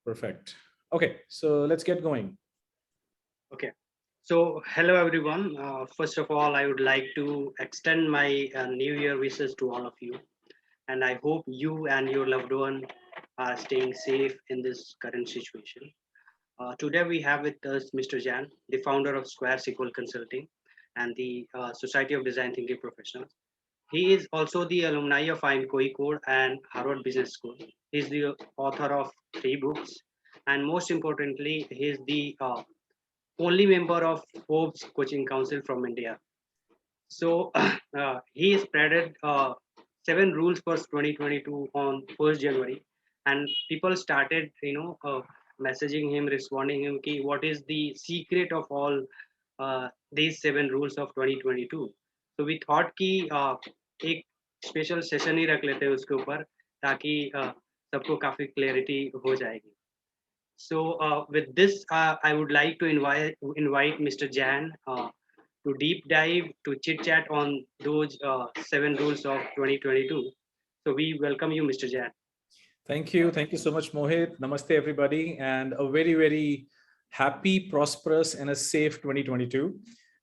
Perfect. Okay, so let's get going. Okay. So, hello everyone. First of all, I would like to extend my New Year wishes to all of you, and I hope you and your loved one are staying safe in this current situation. Today, we have with us Mr. Jain, the founder of Squaresequelconsulting and the Society of Design Thinking Professionals. He is also the alumni of IMCOE Code and Harvard Business School. He is the author of 3 books, and most importantly, he is the only member of Forbes Coaching Council from India. So he spreaded 7 rules for 2022 on 1st January, and people started, messaging him, responding him, ki, what is the secret of all these 7 rules of 2022? So we thought कि एक special session ही रख लेते हैं उसके ऊपर ताकि सबको काफी क्लैरिटी हो जाएगी. So with this, I would like to invite Mr. Jain to deep dive, to chit chat on those 7 rules of 2022. So we welcome you, Mr. Jain. Thank you. Thank you so much, Mohit. Namaste, everybody, and a very, very happy, prosperous, and a safe 2022.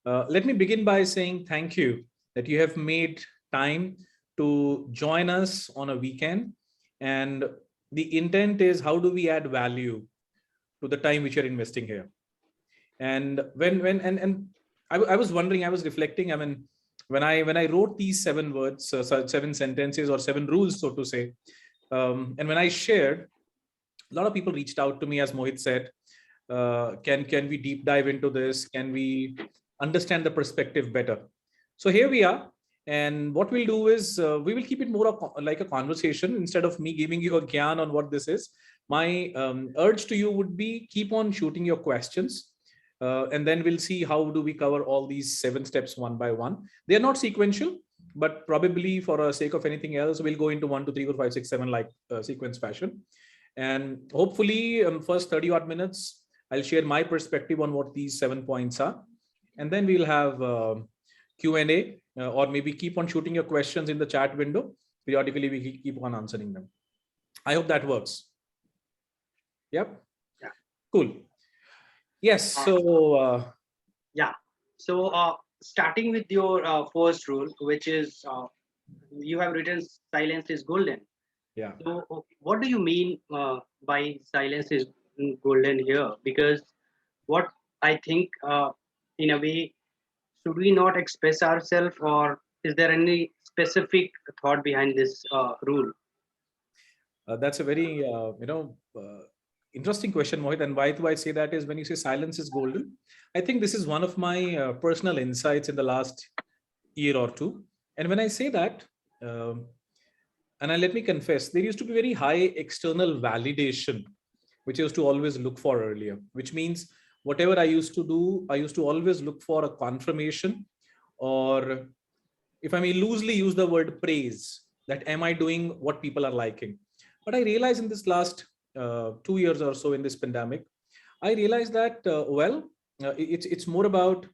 Let me begin by saying thank you that you have made time to join us on a weekend. And the intent is, how do we add value to the time which you're investing here? And I was wondering, I was reflecting. I mean, when I wrote these 7 words, 7 sentences, or 7 rules, so to say, and when I shared, a lot of people reached out to me, as Mohit said, can we deep dive into this? Can we understand the perspective better? So here we are. And what we'll do is we will keep it more like a conversation instead of me giving you a gyan on what this is. My urge to you would be, keep on shooting your questions. And then we'll see how do we cover all these 7 steps one by one. They're not sequential, but probably for the sake of anything else, we'll go into 1, 2, 3, 4, 5, 6, 7 like sequence fashion. And hopefully first 30 odd minutes, I'll share my perspective on what these 7 points are. And then we'll have Q&A, or maybe keep on shooting your questions in the chat window. Periodically, we keep on answering them. I hope that works. Yep. Yeah. Cool. Yes. So yeah. So starting with your first rule, which is you have written silence is golden. Yeah. So what do you mean by silence is golden here? Because what I think, in a way, should we not express ourselves, or is there any specific thought behind this rule? That's a very interesting question, Mohit. And why do I say that is, when you say silence is golden, I think this is one of my personal insights in the last year or two. And when I say that, let me confess, there used to be very high external validation, which I used to always look for earlier, which means whatever I used to do, I used to always look for a confirmation, or if I may loosely use the word praise, that am I doing what people are liking? But I realized in this last 2 years or so in this pandemic, I realized that, it's more about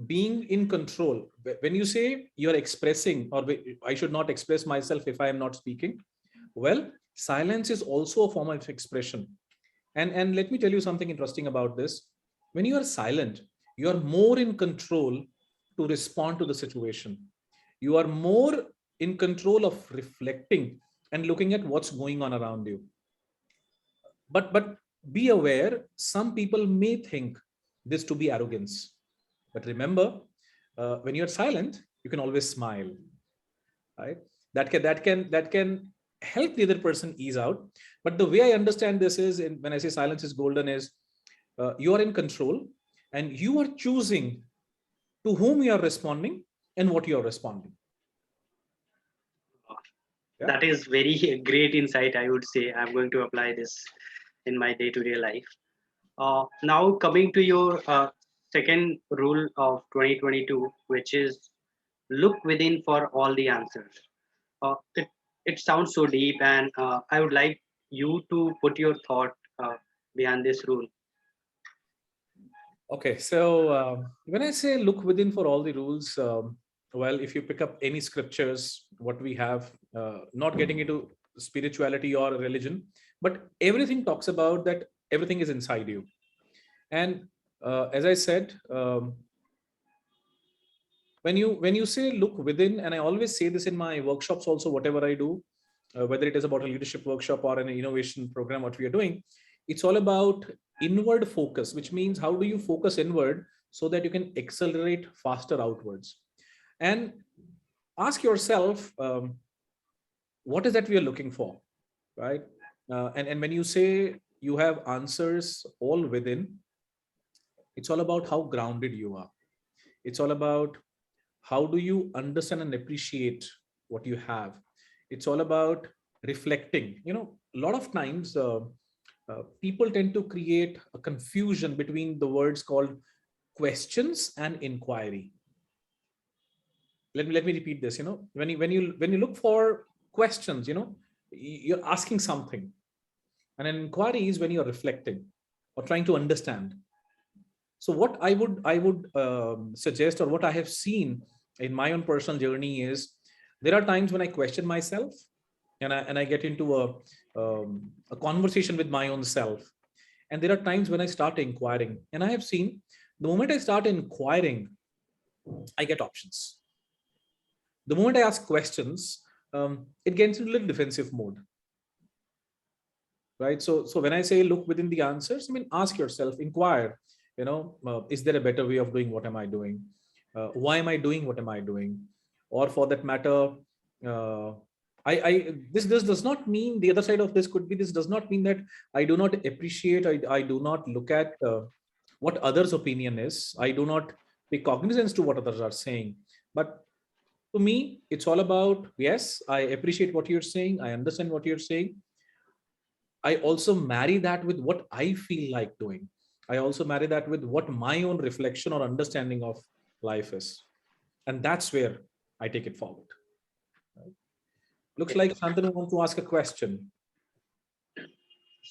being in control. When you say you're expressing, or I should not express myself if I am not speaking, well, silence is also a form of expression. And let me tell you something interesting about this. When you are silent, you are more in control to respond to the situation. You are more in control of reflecting and looking at what's going on around you. But be aware, some people may think this to be arrogance. But remember, when you're silent, you can always smile, right? That can help the other person ease out. But the way I understand this is, when I say silence is golden, is you are in control and you are choosing to whom you are responding and what you are responding. Yeah. That is very great insight, I would say. I'm going to apply this in my day-to-day life. Now coming to your second rule of 2022, which is look within for all the answers. It sounds so deep, and I would like you to put your thought behind this rule. Okay, so when I say look within for all the rules, well, if you pick up any scriptures, what we have, not getting into spirituality or religion, but everything talks about that everything is inside you. And as I said, when you say look within, and I always say this in my workshops also, whatever I do, whether it is about a leadership workshop or an innovation program, what we are doing, it's all about inward focus, which means how do you focus inward so that you can accelerate faster outwards. And ask yourself, what is that we are looking for, right? And when you say you have answers all within, it's all about how grounded you are. It's all about how do you understand and appreciate what you have. It's all about reflecting. A lot of times people tend to create a confusion between the words called questions and inquiry. Let me repeat this. When you look for questions, you're asking something, and an inquiry is when you're reflecting or trying to understand. So what I would suggest, or what I have seen in my own personal journey, is there are times when I question myself, and I get into a conversation with my own self, and there are times when I start inquiring, and I have seen the moment I start inquiring, I get options. The moment I ask questions, it gets into a little defensive mode, right? So when I say look within the answers, I mean, ask yourself, inquire. Is there a better way of doing what am I doing? Why am I doing what am I doing? Or for that matter, uh, this does not mean, the other side of this could be, this does not mean that I do not appreciate, I do not look at what others' opinion is. I do not pay cognizance to what others are saying. But to me, it's all about, yes, I appreciate what you're saying, I understand what you're saying. I also marry that with what I feel like doing. I also marry that with what my own reflection or understanding of life is. And that's where I take it forward. Right? Looks like Shantanu wants to ask a question.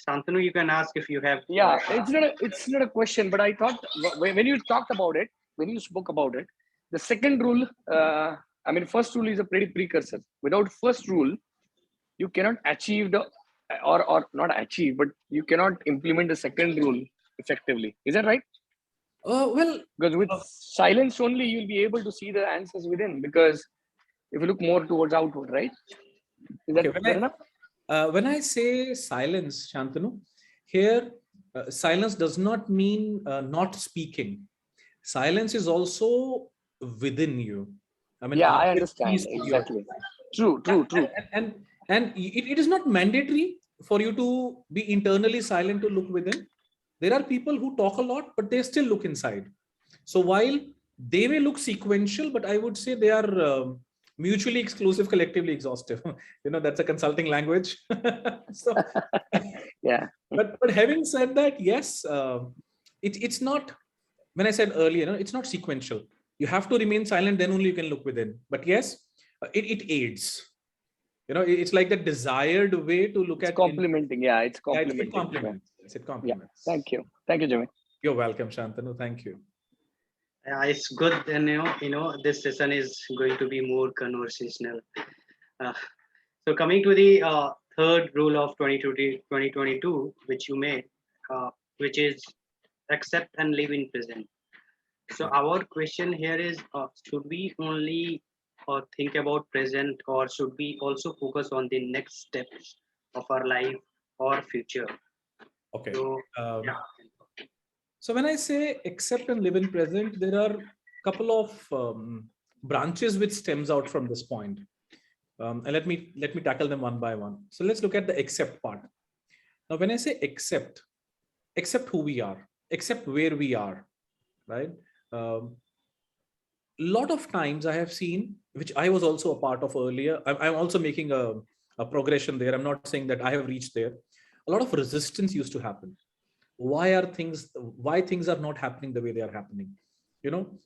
Shantanu, you can ask if you have. Yeah, it's not a question, but I thought when you talked about it, when you spoke about it, the second rule, I mean, first rule is a pretty precursor. Without first rule, you cannot achieve or not achieve, but you cannot implement the second rule effectively. Is that right? Well, Because with silence only, you'll be able to see the answers within. Because if you look more towards outward, right? Is that okay, fair enough? when I say silence, Shantanu, here, silence does not mean not speaking. Silence is also within you. I mean, Yeah, are I you understand yours? exactly. True. And it is not mandatory for you to be internally silent to look within. There are people who talk a lot, but they still look inside. So while they may look sequential, but I would say they are mutually exclusive, collectively exhaustive. That's a consulting language. So, Yeah. but having said that, yes, it's not. When I said earlier, it's not sequential. You have to remain silent, then only you can look within. But yes, it aids. It's like the desired way to look It's at. complementing. Yeah, it's Yeah, complementing. it complements. Yes, it Yeah. complements. Thank you. Thank you, Jimmy. You're welcome, Shantanu. Thank you. It's good, and this session is going to be more conversational. Uh, so coming to the third rule of 2022, which you made, which is accept and live in present. So our question here is, should we only think about present, or should we also focus on the next steps of our life or future? Okay. So, yeah. So when I say accept and live in present, there are a couple of branches which stems out from this point. And let me tackle them one by one. So let's look at the accept part. Now, when I say accept who we are, accept where we are, right? Lot of times I have seen, which I was also a part of earlier. I'm also making a progression there. I'm not saying that I have reached there. A lot of resistance used to happen. Why things are not happening the way they are happening?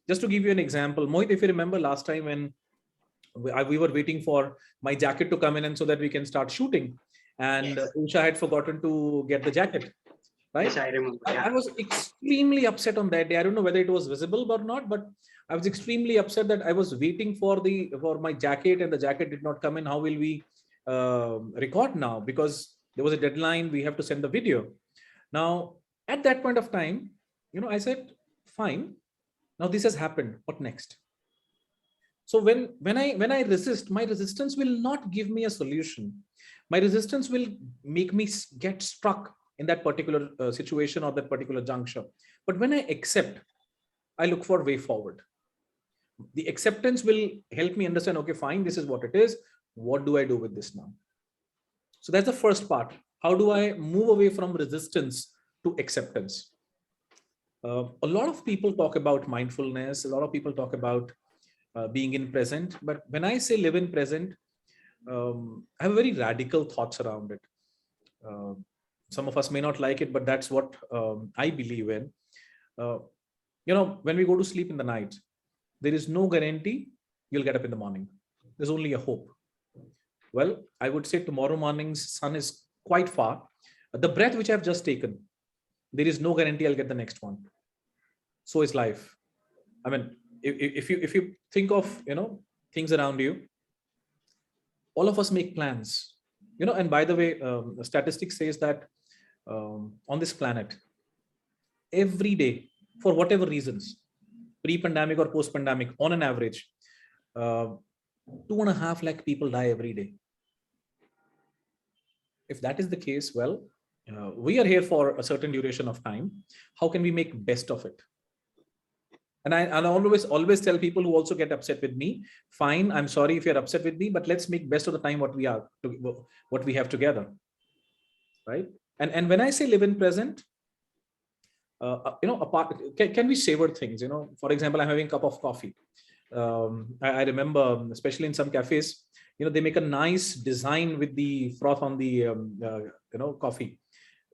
Just to give you an example, Mohit, if you remember last time when we were waiting for my jacket to come in, and so that we can start shooting, and Yes. Usha had forgotten to get the jacket, right? Yes, I remember. Yeah. I was extremely upset on that day. I don't know whether it was visible or not, but I was extremely upset that I was waiting for my jacket, and the jacket did not come in. How will we record now because there was a deadline. We have to send the video. Now, at that point of time, I said, fine. Now this has happened. What next? So when I resist, my resistance will not give me a solution. My resistance will make me get stuck in that particular situation or that particular juncture. But when I accept, I look for way forward. The acceptance will help me understand, okay, fine, this is what it is. What do I do with this now? So that's the first part. How do I move away from resistance to acceptance? A lot of people talk about mindfulness. A lot of people talk about being in present. But when I say live in present, I have very radical thoughts around it. Some of us may not like it, but that's what I believe in. When we go to sleep in the night, there is no guarantee you'll get up in the morning. There's only a hope. Well, I would say tomorrow morning's sun is quite far. The breath which I've just taken, there is no guarantee I'll get the next one. So is life. I mean, if you think of things around you, all of us make plans. And by the way, the statistics says that on this planet, every day, for whatever reasons, pre-pandemic or post-pandemic, on an average, 2.5 lakh people die every day. If that is the case, well, we are here for a certain duration of time. How can we make best of it? And I always tell people who also get upset with me, fine, I'm sorry if you're upset with me, but let's make best of the time what we have together, right? And when I say live in present, can we savor things? For example, I'm having a cup of coffee. I remember, especially in some cafes, they make a nice design with the froth on the coffee.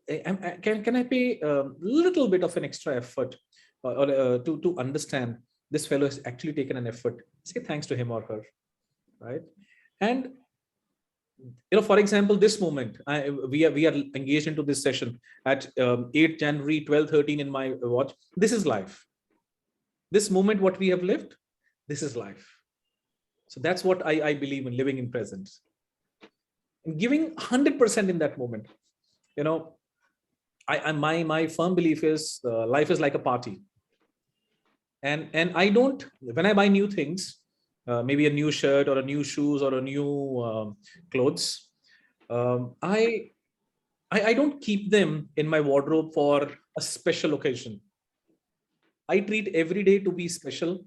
Can I pay a little bit of an extra effort to understand this fellow has actually taken an effort? Say thanks to him or her, right? And for example, this moment, we are engaged into this session at 8 January 12:13 in my watch. This is life. This moment, what we have lived, this is life. So that's what I believe in, living in present and giving 100% in that moment. My firm belief is life is like a party. And I don't, when I buy new things, maybe a new shirt or a new shoes or a new clothes, I don't keep them in my wardrobe for a special occasion. I treat every day to be special,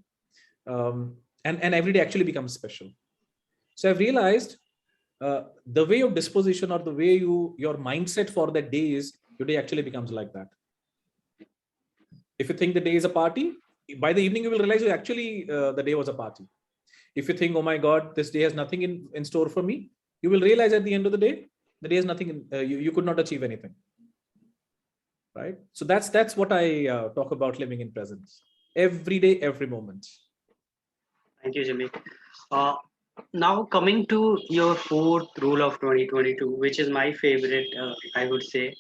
and every day actually becomes special. So I've realized the way of disposition or the way your mindset for that day is, your day actually becomes like that. If you think the day is a party, by the evening you will realize actually the day was a party. If you think, oh my God, this day has nothing in store for me, you will realize at the end of the day has nothing, you could not achieve anything. Right? So that's what I talk about living in presence. Every day, every moment. Thank you, Jimmy. Now coming to your fourth rule of 2022, which is my favorite, I would say,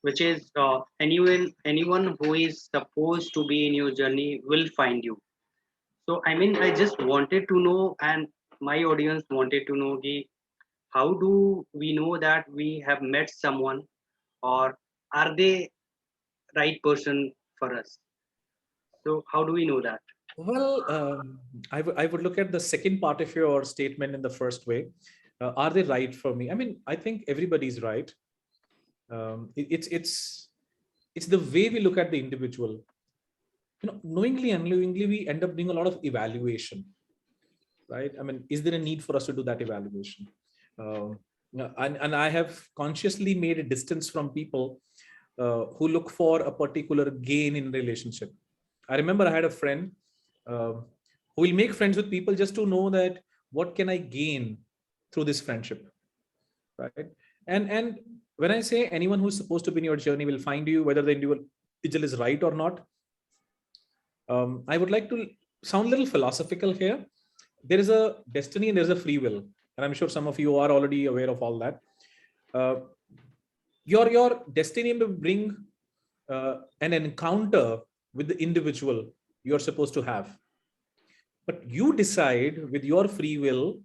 which is anyone who is supposed to be in your journey will find you. So I just wanted to know, and my audience wanted to know, how do we know that we have met someone, or are they right person for us? So how do we know that? Well, I would look at the second part of your statement in the first way. Are they right for me? I think everybody's right. It's the way we look at the individual. Knowingly, unknowingly, we end up doing a lot of evaluation, right? Is there a need for us to do that evaluation? And I have consciously made a distance from people who look for a particular gain in relationship. I remember I had a friend who will make friends with people just to know that what can I gain through this friendship, right? And when I say anyone who's supposed to be in your journey will find you, whether the individual is right or not, I would like to sound a little philosophical here. There is a destiny and there's a free will. And I'm sure some of you are already aware of all that. Your destiny will bring an encounter with the individual you're supposed to have. But you decide with your free will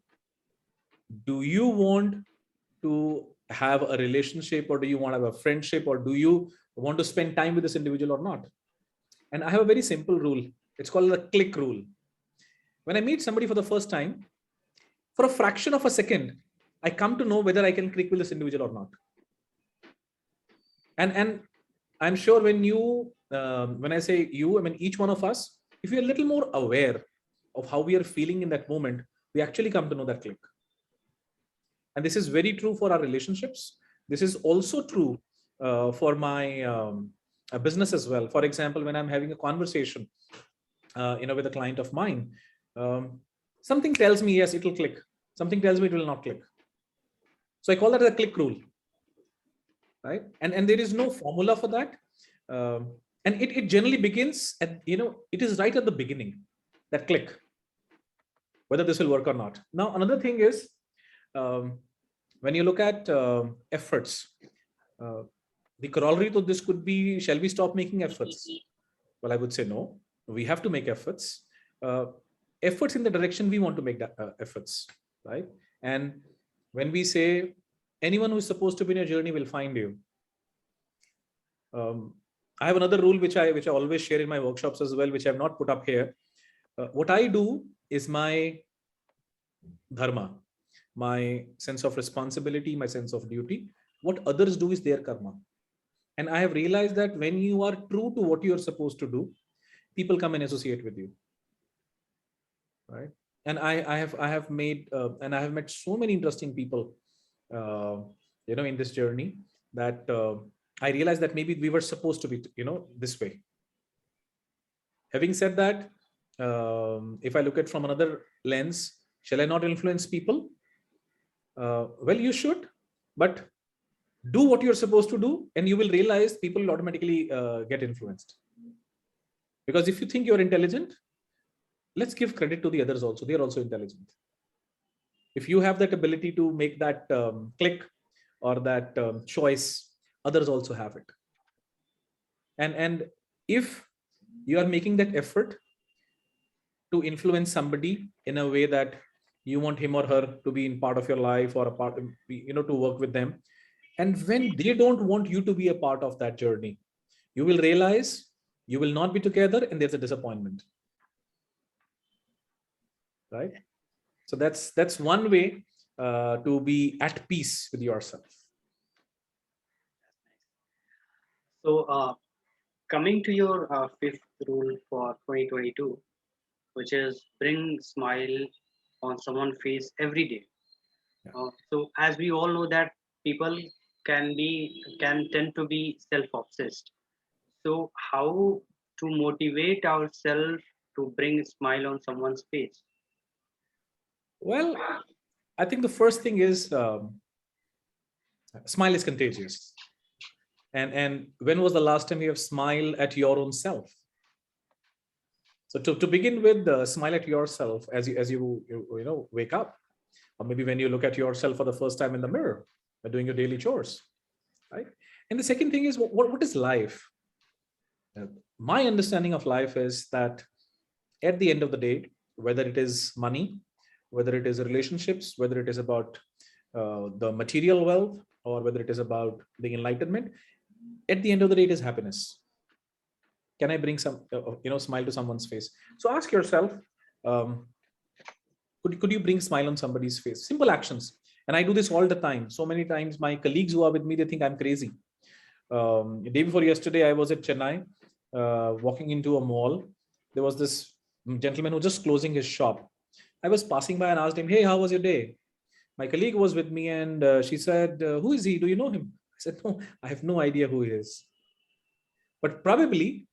do you want to have a relationship, or do you want to have a friendship, or do you want to spend time with this individual or not? And I have a very simple rule. It's called the click rule. When I meet somebody for the first time, for a fraction of a second, I come to know whether I can click with this individual or not. And I'm sure when I say you, I mean each one of us, if you're a little more aware of how we are feeling in that moment, we actually come to know that click. And this is very true for our relationships. This is also true for my business as well. For example, when I'm having a conversation, with a client of mine, something tells me yes, it will click. Something tells me it will not click. So I call that a click rule, right? And there is no formula for that. And it generally begins at, it is right at the beginning, that click, whether this will work or not. Now, another thing is, when you look at efforts, the corollary to this could be, shall we stop making efforts? Well, I would say no. We have to make efforts. Efforts in the direction we want to make that, efforts, right? And when we say anyone who is supposed to be in your journey will find you, I have another rule which I always share in my workshops as well, which I have not put up here. What I do is my dharma, my sense of responsibility, my sense of duty. What others do is their karma. And I have realized that when you are true to what you are supposed to do, people come and associate with you, right? And I have made and I have met so many interesting people, in this journey, that I realized that maybe we were supposed to be, this way. Having said that, if I look at from another lens, shall I not influence people? Well, you should, but do what you're supposed to do, and you will realize people will automatically get influenced. Because if you think you're intelligent, let's give credit to the others also. They're also intelligent. If you have that ability to make that click or that choice, others also have it. And if you are making that effort to influence somebody in a way that you want him or her to be in part of your life, or a part of, to work with them, and when they don't want you to be a part of that journey, you will realize you will not be together, and there's a disappointment, right? So that's one way to be at peace with yourself. So coming to your fifth rule for 2022, which is bring smile on someone's face every day. Yeah. So as we all know that people can tend to be self-obsessed. So how to motivate ourselves to bring a smile on someone's face? Well, I think the first thing is smile is contagious. And when was the last time you have smiled at your own self? So to begin with, smile at yourself as you wake up, or maybe when you look at yourself for the first time in the mirror by doing your daily chores, right? And the second thing is, what is life? My understanding of life is that at the end of the day, whether it is money, whether it is relationships, whether it is about the material wealth, or whether it is about the enlightenment, at the end of the day, it is happiness. Can I bring some, smile to someone's face? So ask yourself, could you bring smile on somebody's face? Simple actions. And I do this all the time. So many times my colleagues who are with me, they think I'm crazy. The day before yesterday, I was at Chennai, walking into a mall. There was this gentleman who was just closing his shop. I was passing by and asked him, hey, how was your day? My colleague was with me, and she said, who is he? Do you know him? I said, no, I have no idea who he is. But probably,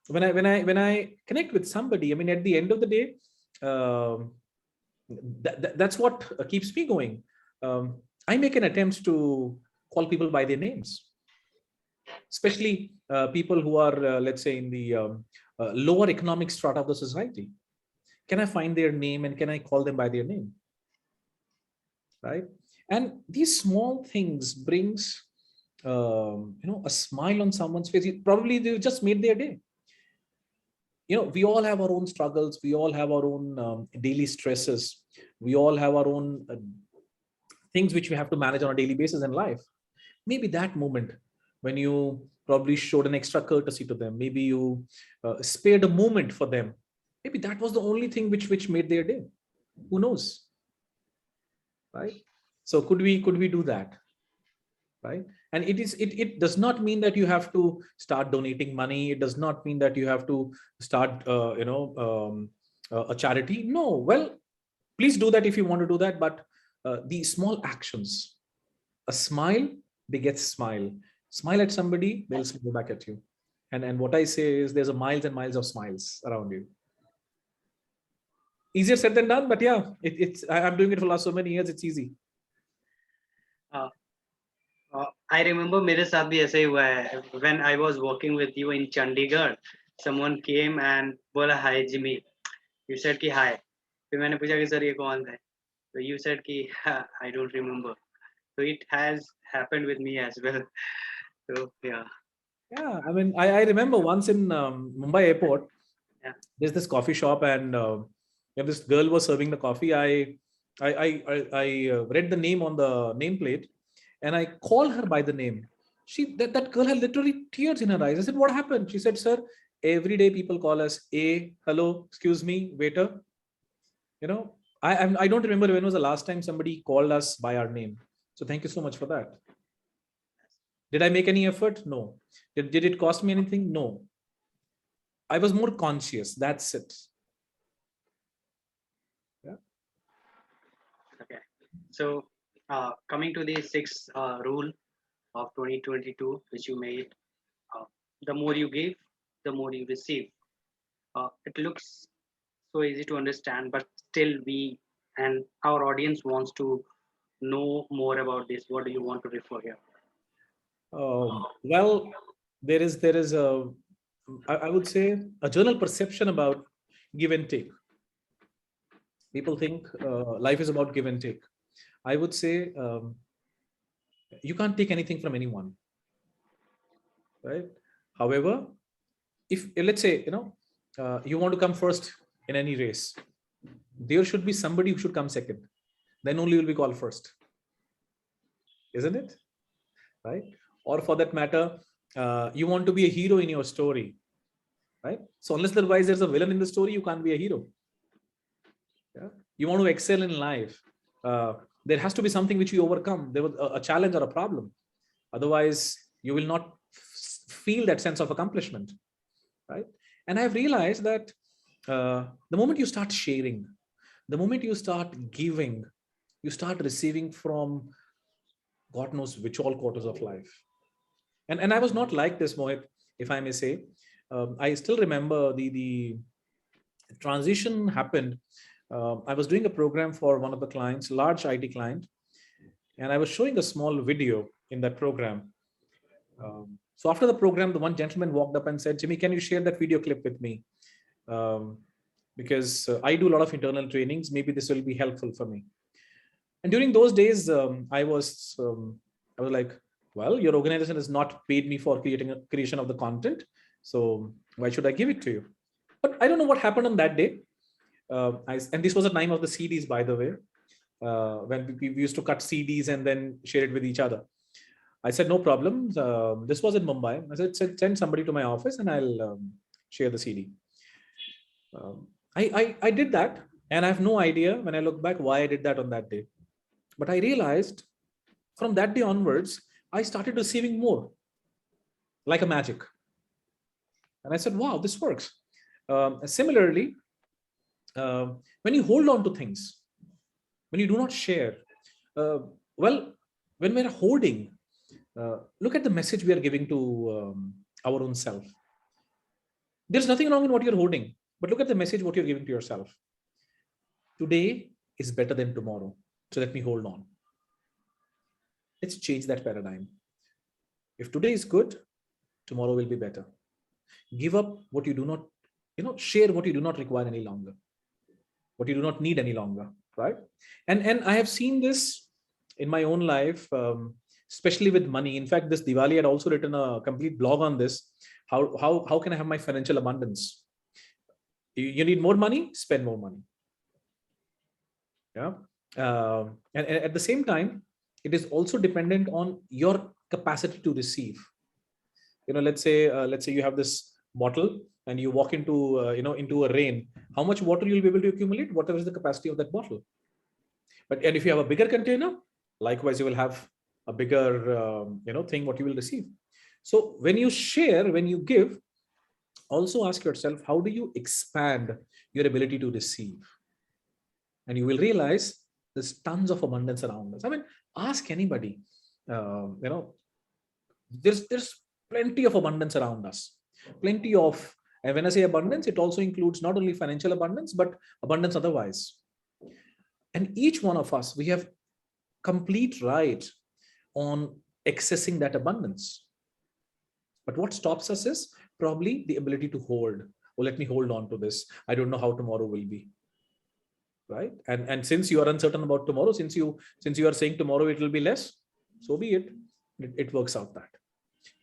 when I connect with somebody, I mean, at the end of the day, that's what keeps me going. I make an attempt to call people by their names, especially people who are, let's say, in the lower economic strata of the society. Can I find their name and can I call them by their name? Right? And these small things brings, a smile on someone's face. Probably they just made their day. We all have our own struggles. We all have our own daily stresses. We all have our own things which we have to manage on a daily basis in life. Maybe that moment when you probably showed an extra courtesy to them, maybe you spared a moment for them, maybe that was the only thing which made their day. Who knows, right? So could we do that, right? And it does not mean that you have to start donating money. It does not mean that you have to start a charity. No, well, please do that if you want to do that, but the small actions, a smile begets smile. Smile at somebody, they'll smile back at you. And what I say is there's a miles and miles of smiles around you. Easier said than done, but yeah, I'm doing it for last so many years. It's easy. I remember मेरे साथ भी ऐसे ही हुआ है. When I was working with you in Chandigarh, someone came and बोला hi Jimmy. You said कि hi. फिर मैंने पूछा कि सर ये कौन है? So you said कि I don't remember. So it has happened with me as well. So yeah. Yeah, I mean, I remember once in Mumbai airport, Yeah. there's this coffee shop, and this girl was serving the coffee. I read the name on the nameplate, and I called her by the name. That girl had literally tears in her eyes. I said, "What happened?" She said, "Sir, every day people call us hello, excuse me, waiter." You know, I don't remember when was the last time somebody called us by our name. So thank you so much for that. Did I make any effort? No. Did it cost me anything? No. I was more conscious. That's it. Yeah. Okay. So coming to the sixth rule of 2022, which you made, the more you give, the more you receive. It looks so easy to understand, but still we and our audience wants to know more about this. What do you want to refer here? Well, there is I would say a general perception about give and take. People think life is about give and take. I would say you can't take anything from anyone, right? However, if let's say you want to come first in any race, there should be somebody who should come second. Then only will be called first, isn't it? Right? Or for that matter, you want to be a hero in your story, right? So unless otherwise there's a villain in the story, you can't be a hero. Yeah? You want to excel in life, there has to be something which you overcome. There was a challenge or a problem. Otherwise, you will not feel that sense of accomplishment, right? And I've realized that the moment you start sharing, the moment you start giving, you start receiving from God knows which all quarters of life. And I was not like this, Mohit, if I may say. I still remember the transition happened. I was doing a program for one of the clients, large IT client, and I was showing a small video in that program. So after the program, the one gentleman walked up and said, "Jimmy, can you share that video clip with me? Because I do a lot of internal trainings. Maybe this will be helpful for me." And during those days, I was like, "Well, your organization has not paid me for creation of the content, so why should I give it to you?" But I don't know what happened on that day. And this was the time of the CDs, by the way, when we used to cut CDs and then share it with each other. I said, "No problem." This was in Mumbai. I said, "Send somebody to my office and I'll share the CD." I did that, and I have no idea when I look back why I did that on that day. But I realized from that day onwards, I started receiving more, like a magic. And I said, "Wow, this works." Similarly, when you hold on to things, when you do not share, well, when we're holding, look at the message we are giving to our own self. There's nothing wrong in what you're holding, but look at the message what you're giving to yourself. Today is better than tomorrow, so let me hold on. Let's change that paradigm. If today is good, tomorrow will be better. Give up what you do not, share what you do not require any longer, what you do not need any longer, right? And I have seen this in my own life, especially with money. In fact, this Diwali I had also written a complete blog on this. How can I have my financial abundance? You need more money, spend more money. Yeah. And at the same time, it is also dependent on your capacity to receive. Let's say you have this bottle and you walk into into a rain. How much water you'll be able to accumulate? Whatever is the capacity of that bottle. And if you have a bigger container, likewise you will have a bigger thing what you will receive. So when you share, when you give, also ask yourself, how do you expand your ability to receive? And you will realize there's tons of abundance around us. I mean, ask anybody. There's plenty of abundance around us. Plenty of, and when I say abundance, it also includes not only financial abundance, but abundance otherwise. And each one of us, we have complete right on accessing that abundance. But what stops us is probably the ability to hold. Oh, let me hold on to this. I don't know how tomorrow will be. Right? And since you are uncertain about tomorrow, since you are saying tomorrow it will be less, so be it. It works out that.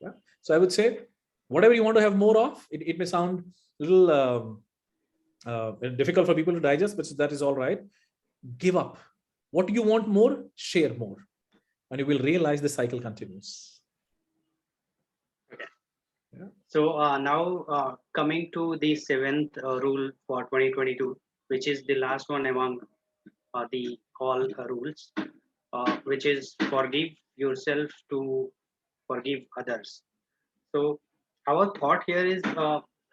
Yeah. So I would say, whatever you want to have more of, it may sound a little difficult for people to digest, but that is all right. Give up. What you want more, share more. And you will realize the cycle continues. Okay. Yeah. So now coming to the seventh rule for 2022, which is the last one among the all rules, which is forgive yourself to forgive others. So our thought here is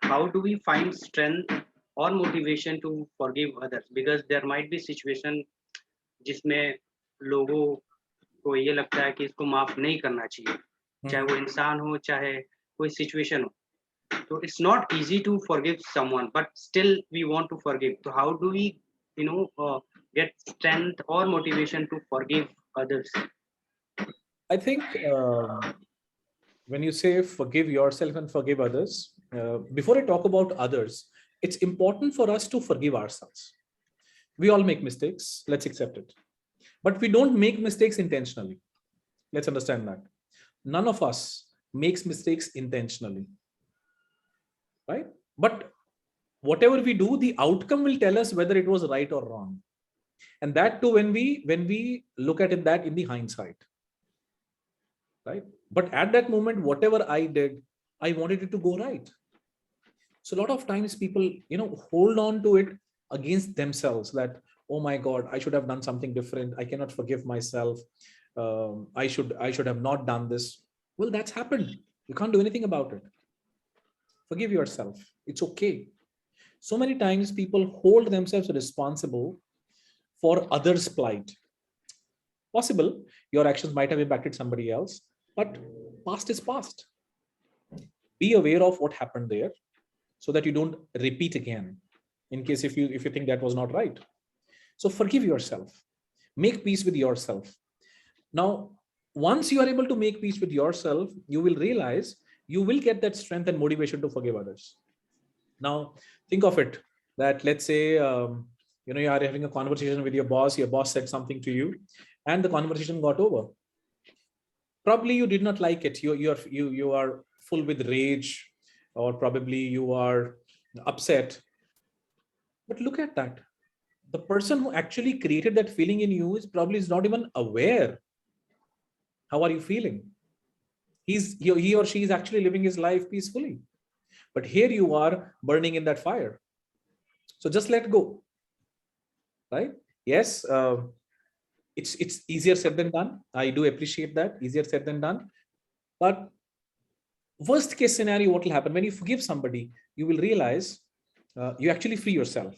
how do we find strength or motivation to forgive others? Because there might be situation जिसमें लोगों को ये लगता है कि इसको माफ नहीं करना चाहिए, चाहे वो इंसान हो चाहे कोई सिचुएशन हो. So it's not easy to forgive someone, but still we want to forgive. So how do we, get strength or motivation to forgive others? I think when you say forgive yourself and forgive others, before I talk about others, it's important for us to forgive ourselves. We all make mistakes. Let's accept it. But we don't make mistakes intentionally. Let's understand that. None of us makes mistakes intentionally. Right? But whatever we do, the outcome will tell us whether it was right or wrong. And that too, when we look at it that in the hindsight. Right? But at that moment, whatever I did, I wanted it to go right. So a lot of times people, hold on to it against themselves that, oh my God, I should have done something different. I cannot forgive myself. I should have not done this. Well, that's happened. You can't do anything about it. Forgive yourself. It's okay. So many times people hold themselves responsible for others' plight. Possible your actions might have impacted somebody else, but past is past. Be aware of what happened there so that you don't repeat again in case if you think that was not right. So forgive yourself. Make peace with yourself. Now, once you are able to make peace with yourself, you will realize you will get that strength and motivation to forgive others. Now, think of it that let's say, you are having a conversation with your boss said something to you and the conversation got over. Probably you did not like it. You are full with rage, or probably you are upset. But look at that. The person who actually created that feeling in you is not even aware. How are you feeling? He or she is actually living his life peacefully. But here you are burning in that fire. So just let go. Right? Yes, it's easier said than done. I do appreciate that. Easier said than done. But worst case scenario, what will happen when you forgive somebody, you will realize you actually free yourself.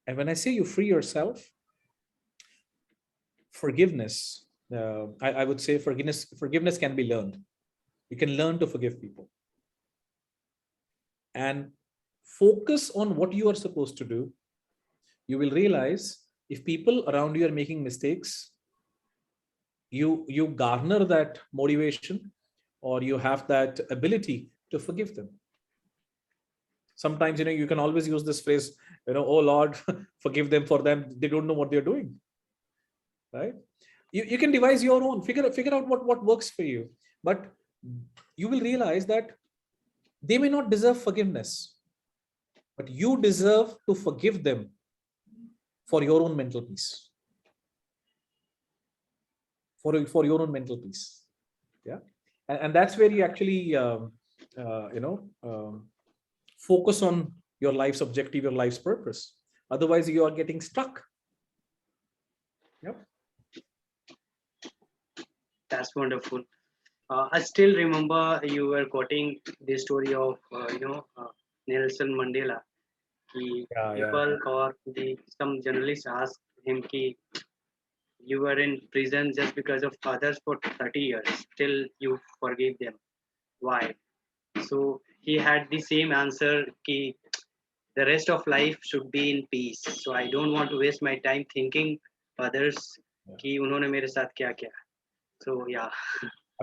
And when I say you free yourself, forgiveness, I would say forgiveness can be learned. You can learn to forgive people. And focus on what you are supposed to do. You will realize if people around you are making mistakes, you garner that motivation, or you have that ability to forgive them. Sometimes, you can always use this phrase, oh Lord, forgive them for them. They don't know what they're doing. Right? You can devise your own, figure out what works for you. But you will realize that they may not deserve forgiveness, but you deserve to forgive them for your own mental peace. For your own mental peace. Yeah. And that's where you actually, focus on your life's objective, your life's purpose. Otherwise, you are getting stuck. Yep. That's wonderful. I still remember you were quoting the story of Nelson Mandela. People or some journalists asked him ki, you were in prison just because of others for 30 years. Still you forgive them. Why? So he had the same answer ki, the rest of life should be in peace. So I don't want to waste my time thinking others ki unhone mere saath kya kya. So yeah.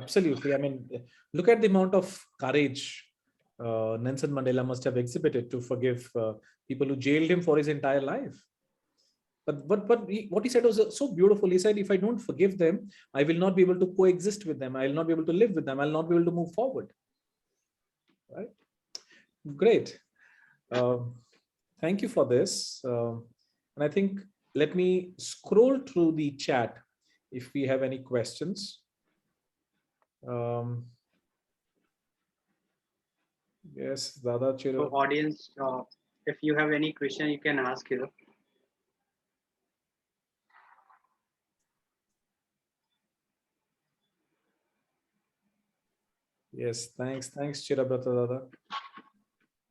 Absolutely. I mean, look at the amount of courage Nelson Mandela must have exhibited to forgive people who jailed him for his entire life. But what he said was so beautiful. He said, if I don't forgive them, I will not be able to coexist with them. I will not be able to live with them. I'll not be able to move forward. Right? Great. Thank you for this. And I think, let me scroll through the chat if we have any questions. Yes, Dada Chiro. So audience, if you have any question, you can ask here. Yes, thanks, Chirabrata Dada.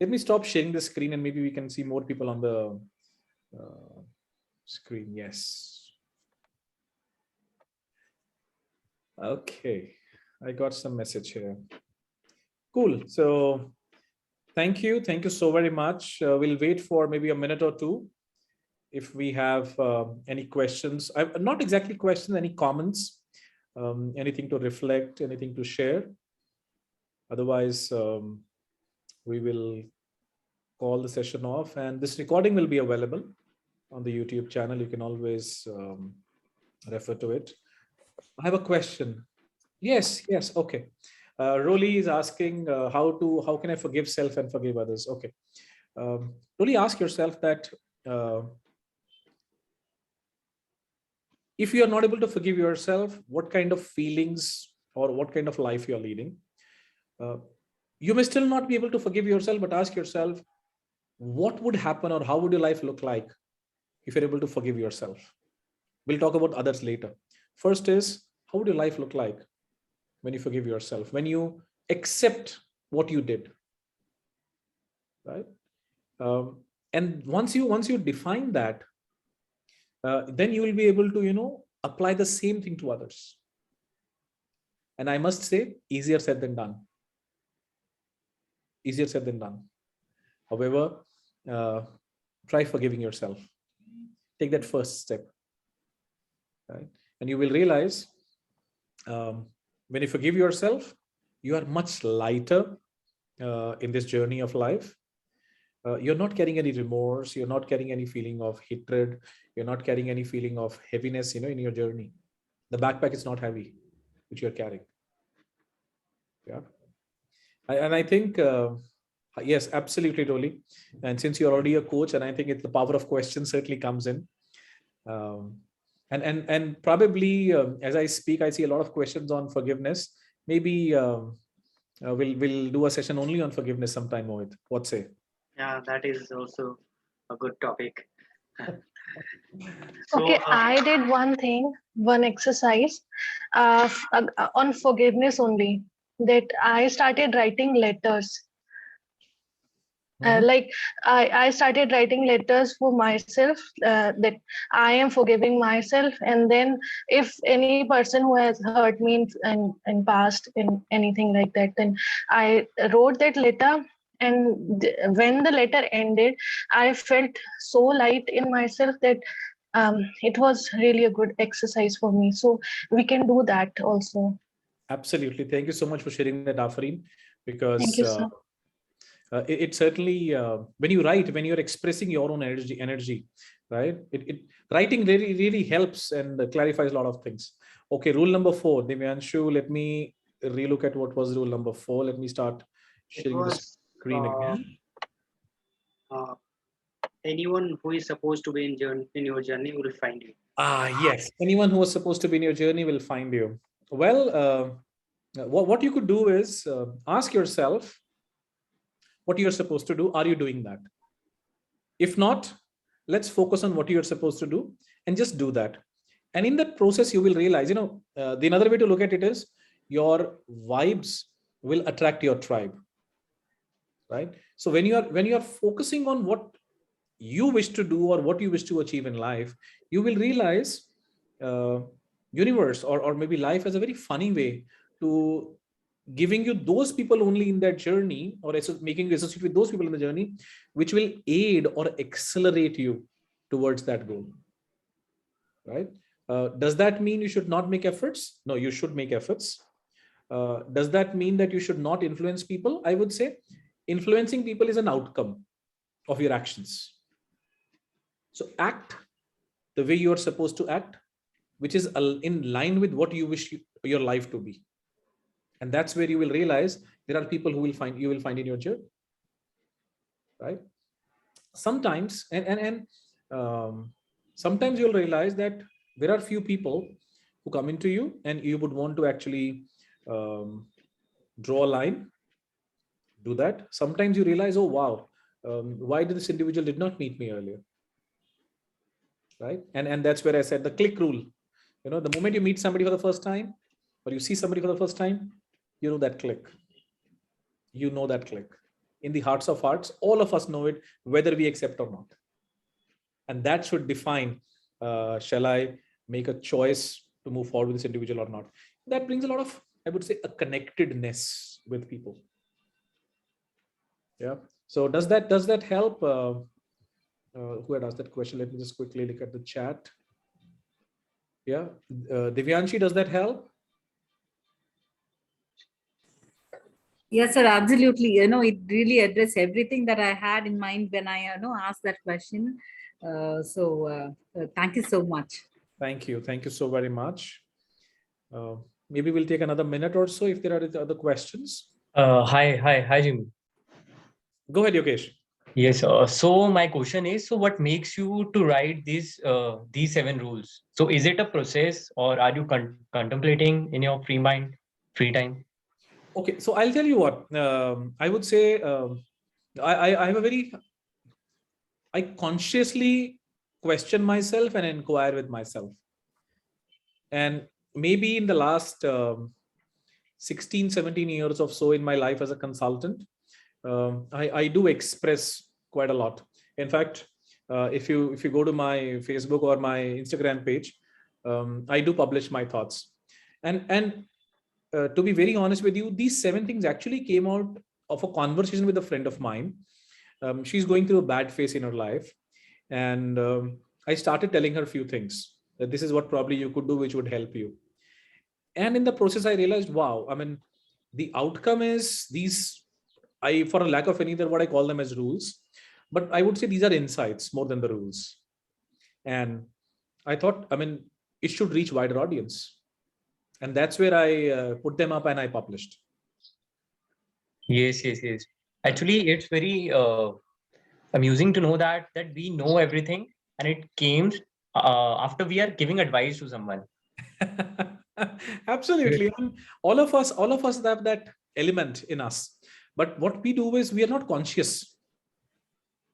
Let me stop sharing the screen and maybe we can see more people on the screen. Yes. Okay, I got some message here. Cool. So thank you so very much. We'll wait for maybe a minute or two if we have any questions. Not exactly questions, any comments, anything to reflect, anything to share. Otherwise, we will call the session off, and this recording will be available on the YouTube channel. You can always refer to it. I have a question. Yes. Okay. Rolly is asking how can I forgive self and forgive others? Okay. Rolly, ask yourself that if you are not able to forgive yourself, what kind of feelings or what kind of life you are leading? You may still not be able to forgive yourself, but ask yourself, what would happen or how would your life look like if you're able to forgive yourself? We'll talk about others later. First is, how would your life look like when you forgive yourself, when you accept what you did, right? And once you define that, then you will be able to, apply the same thing to others. And I must say, easier said than done. Easier said than done. However, try forgiving yourself. Take that first step, right? And you will realize when you forgive yourself, you are much lighter in this journey of life. You're not carrying any remorse. You're not carrying any feeling of hatred. You're not carrying any feeling of heaviness, in your journey. The backpack is not heavy, which you're carrying. Yeah. And I think, yes, absolutely, Rolly. And since you're already a coach, and I think the power of questions certainly comes in. And probably as I speak, I see a lot of questions on forgiveness. Maybe we'll do a session only on forgiveness sometime, Mohit. What say? Yeah, that is also a good topic. So, okay, I did one exercise on forgiveness only, that I started writing letters. Like I started writing letters for myself, that I am forgiving myself, and then if any person who has hurt me in past, in anything like that, then I wrote that letter. And when the letter ended, I felt so light in myself that it was really a good exercise for me. So we can do that also. Absolutely. Thank you so much for sharing that, Afreen, because thank you, sir. It certainly, when you write, when you're expressing your own energy, right? Writing really helps and clarifies a lot of things. Okay, rule number 4, Divyanshu, let me relook at what was rule number 4. Let me start sharing the screen again. anyone who is supposed to be in your journey will find you. Yes. Anyone who was supposed to be in your journey will find you. Well, what you could do is ask yourself what you're supposed to do. Are you doing that? If not, let's focus on what you're supposed to do and just do that. And in that process, you will realize, the another way to look at it is your vibes will attract your tribe, right? So when you are focusing on what you wish to do or what you wish to achieve in life, you will realize uh, universe or maybe life has a very funny way to giving you those people only in that journey, or making you associate with those people in the journey, which will aid or accelerate you towards that goal, right? Does that mean you should not make efforts? No, you should make efforts. Does that mean that you should not influence people? I would say influencing people is an outcome of your actions. So act the way you are supposed to act, which is in line with what you wish your life to be. And that's where you will realize there are people who you will find in your journey, right? Sometimes, sometimes you'll realize that there are few people who come into you and you would want to actually draw a line, do that. Sometimes you realize, oh, wow, why did this individual did not meet me earlier? Right. And that's where I said the click rule. The moment you meet somebody for the first time or you see somebody for the first time, you know that click. You know that click. In the hearts of hearts, all of us know it, whether we accept or not. And that should define, shall I make a choice to move forward with this individual or not? That brings a lot of, I would say, a connectedness with people. Yeah. So does that help? Who had asked that question? Let me just quickly look at the chat. Yeah. Divyanshi, does that help? Yes, sir, absolutely. It really addressed everything that I had in mind when I, asked that question. Thank you so much. Thank you. Thank you so very much. Maybe we'll take another minute or so if there are other questions. Hi, Jimmy. Go ahead, Yogesh. Yes. So my question is, so what makes you to write these 7 rules? So is it a process, or are you contemplating in your free time? Okay, so I'll tell you what. I would say I have a very, I consciously question myself and inquire with myself. And maybe in the last 16, 17 years or so in my life as a consultant, I do express quite a lot. In fact, if you go to my Facebook or my Instagram page, I do publish my thoughts. And to be very honest with you, these 7 things actually came out of a conversation with a friend of mine. She's going through a bad phase in her life. And I started telling her a few things, that this is what probably you could do, which would help you. And in the process, I realized, wow, I mean, the outcome is these, for a lack of any other, what I call them as rules, but I would say these are insights more than the rules. And I thought, I mean, it should reach wider audience. And that's where I put them up and I published. Yes. Actually, it's very amusing to know that we know everything, and it came after we are giving advice to someone. Absolutely. All of us have that element in us. But what we do is we are not conscious.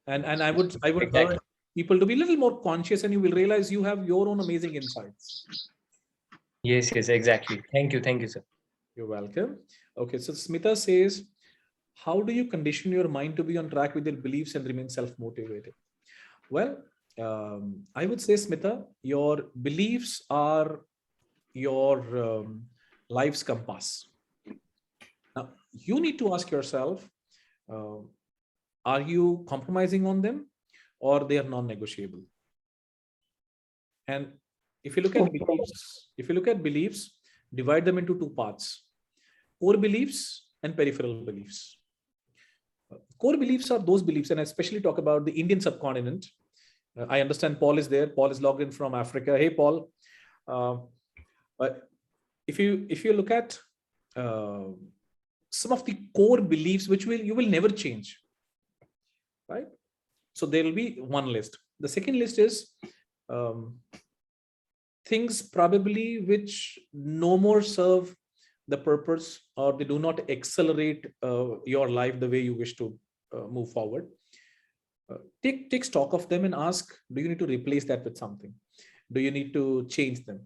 And I would exactly urge people to be a little more conscious, and you will realize you have your own amazing insights. Yes, exactly. Thank you, sir. You're welcome. Okay, so Smita says, how do you condition your mind to be on track with your beliefs and remain self-motivated? Well, I would say, Smita, your beliefs are your life's compass. Now, you need to ask yourself, are you compromising on them, or they are non-negotiable? And if you look at beliefs, divide them into 2 parts: core beliefs and peripheral beliefs. Core beliefs are those beliefs, and I especially talk about the Indian subcontinent. I understand Paul is there. Paul is logged in from Africa. Hey, Paul. But if you look at some of the core beliefs, which you will never change, right? So there will be one list. The second list is things probably which no more serve the purpose, or they do not accelerate your life the way you wish to move forward. Take stock of them and ask, do you need to replace that with something? Do you need to change them?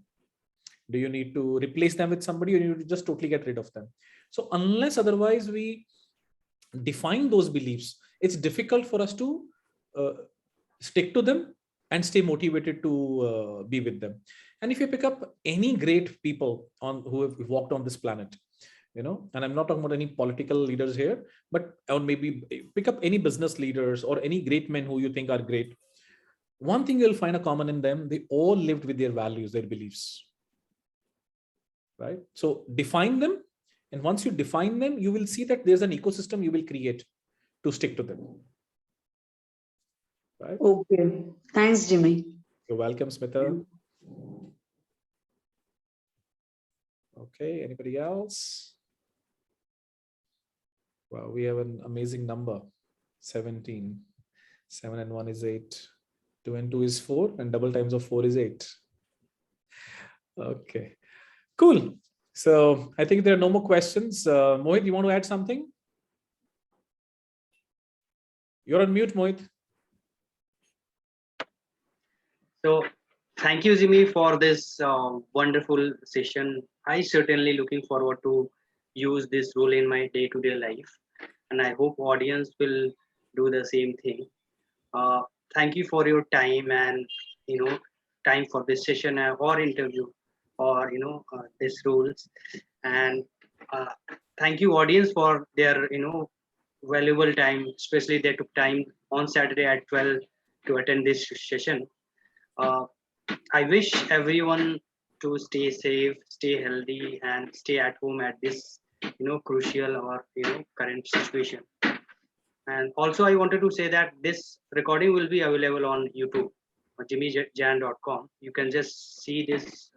Do you need to replace them with somebody, or you need to just totally get rid of them? So unless otherwise we define those beliefs, it's difficult for us to stick to them and stay motivated to be with them. And if you pick up any great people who have walked on this planet, and I'm not talking about any political leaders here, but or maybe pick up any business leaders or any great men who you think are great. One thing you'll find a common in them: they all lived with their values, their beliefs, right? So define them. And once you define them, you will see that there's an ecosystem you will create to stick to them. Right? Okay. Thanks, Jimmy. You're welcome, Smita. Okay, anybody else? Wow, we have an amazing number, 17. 7 and 1 is 8. 2 and 2 is 4, and double times of 4 is 8. Okay, cool. So I think there are no more questions. Mohit, you want to add something? You're on mute, Mohit. So thank you, Jimmy, for this wonderful session. I certainly looking forward to use this rule in my day-to-day life, and I hope audience will do the same thing. Thank you for your time and time for this session or interview or these rules, and thank you audience for their valuable time, especially they took time on Saturday at 12 to attend this session. I wish everyone to stay safe, stay healthy, and stay at home at this crucial or current situation. And also I wanted to say that this recording will be available on YouTube, Jimmyjain.com. You can just see this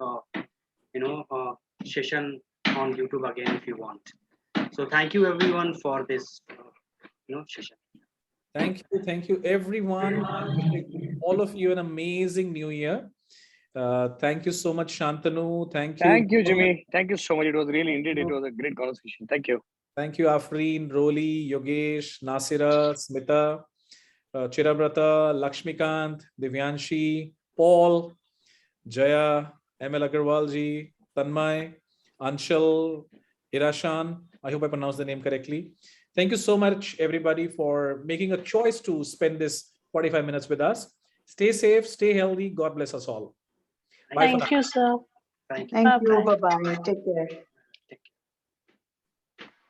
session on YouTube again if you want. So thank you everyone for this session. Thank you everyone. All of you an amazing new year. Thank you so much, Shantanu. Thank you, Jimmy. Thank you so much. It was really, indeed, it was a great conversation. Thank you. Thank you, Afreen, Roli, Yogesh, Nasira, Smita, Chirabrata, Lakshmikant, Divyanshi, Paul, Jaya, ML Agarwalji, Tanmay, Anshul, Irashan. I hope I pronounced the name correctly. Thank you so much, everybody, for making a choice to spend this 45 minutes with us. Stay safe, stay healthy. God bless us all. Bye. Thank you, sir. Thank you. Thank you. Bye-bye. Take care.